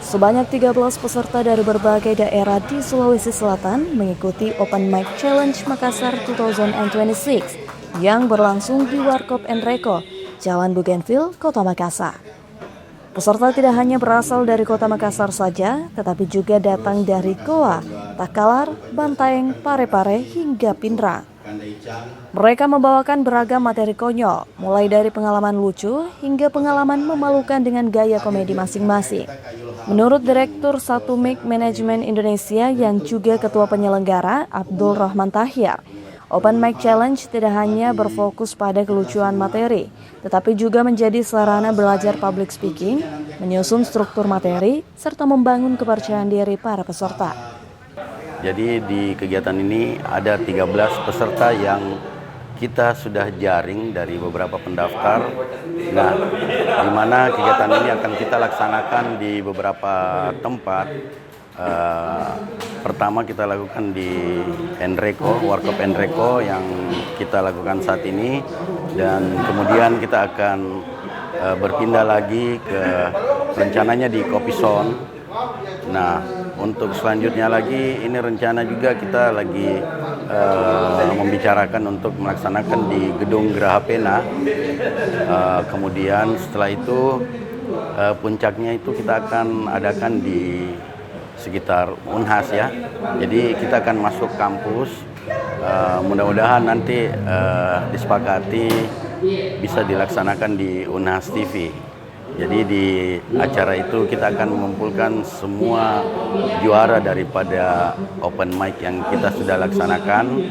Sebanyak 13 peserta dari berbagai daerah di Sulawesi Selatan mengikuti Open Mic Challenge Makassar 2026 yang berlangsung di Warkop Enreko, Jalan Bougainville, Kota Makassar. Peserta tidak hanya berasal dari Kota Makassar saja, tetapi juga datang dari Goa, Takalar, Bantaeng, Parepare, hingga Pindrang. Mereka membawakan beragam materi konyol, mulai dari pengalaman lucu hingga pengalaman memalukan dengan gaya komedi masing-masing. Menurut Direktur 1 Mic Management Indonesia yang juga Ketua Penyelenggara, Abdul Rahman Tahir, Open Mic Challenge tidak hanya berfokus pada kelucuan materi, tetapi juga menjadi sarana belajar public speaking, menyusun struktur materi, serta membangun kepercayaan diri para peserta. Jadi di kegiatan ini ada 13 peserta yang kita sudah jaring dari beberapa pendaftar. Nah, di mana kegiatan ini akan kita laksanakan di beberapa tempat. Pertama kita lakukan di Enreko, Warkop Enreko yang kita lakukan saat ini, dan kemudian kita akan berpindah lagi ke rencananya di Kopi Zone. Nah, untuk selanjutnya lagi ini rencana juga kita lagi membicarakan untuk melaksanakan di Gedung Geraha Pena. Kemudian setelah itu puncaknya itu kita akan adakan di sekitar Unhas ya. Jadi kita akan masuk kampus. Mudah-mudahan nanti disepakati bisa dilaksanakan di Unhas TV. Jadi di acara itu kita akan mengumpulkan semua juara daripada open mic yang kita sudah laksanakan.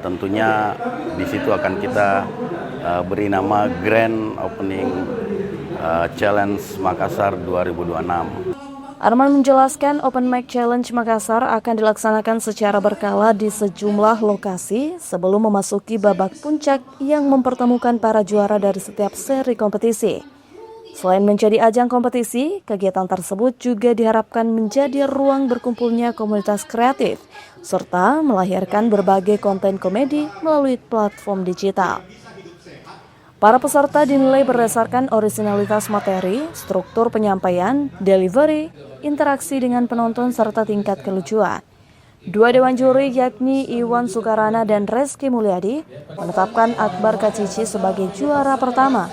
Tentunya di situ akan kita beri nama Grand Opening Challenge Makassar 2026. Arman menjelaskan Open Mic Challenge Makassar akan dilaksanakan secara berkala di sejumlah lokasi sebelum memasuki babak puncak yang mempertemukan para juara dari setiap seri kompetisi. Selain menjadi ajang kompetisi, kegiatan tersebut juga diharapkan menjadi ruang berkumpulnya komunitas kreatif, serta melahirkan berbagai konten komedi melalui platform digital. Para peserta dinilai berdasarkan originalitas materi, struktur penyampaian, delivery, interaksi dengan penonton, serta tingkat kelucuan. Dua dewan juri yakni Iwan Sukarana dan Reski Mulyadi menetapkan Akbar Kacici sebagai juara pertama,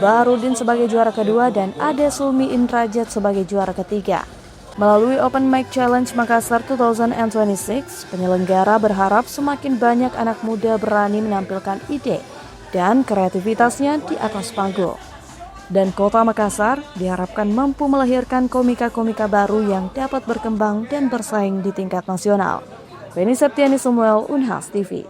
Baharudin sebagai juara kedua, dan Ade Sulmi Indrajat sebagai juara ketiga. Melalui Open Mic Challenge Makassar 2026, penyelenggara berharap semakin banyak anak muda berani menampilkan ide dan kreativitasnya di atas panggung. Dan Kota Makassar diharapkan mampu melahirkan komika-komika baru yang dapat berkembang dan bersaing di tingkat nasional. Beni Septiani Samuel, Unhas TV.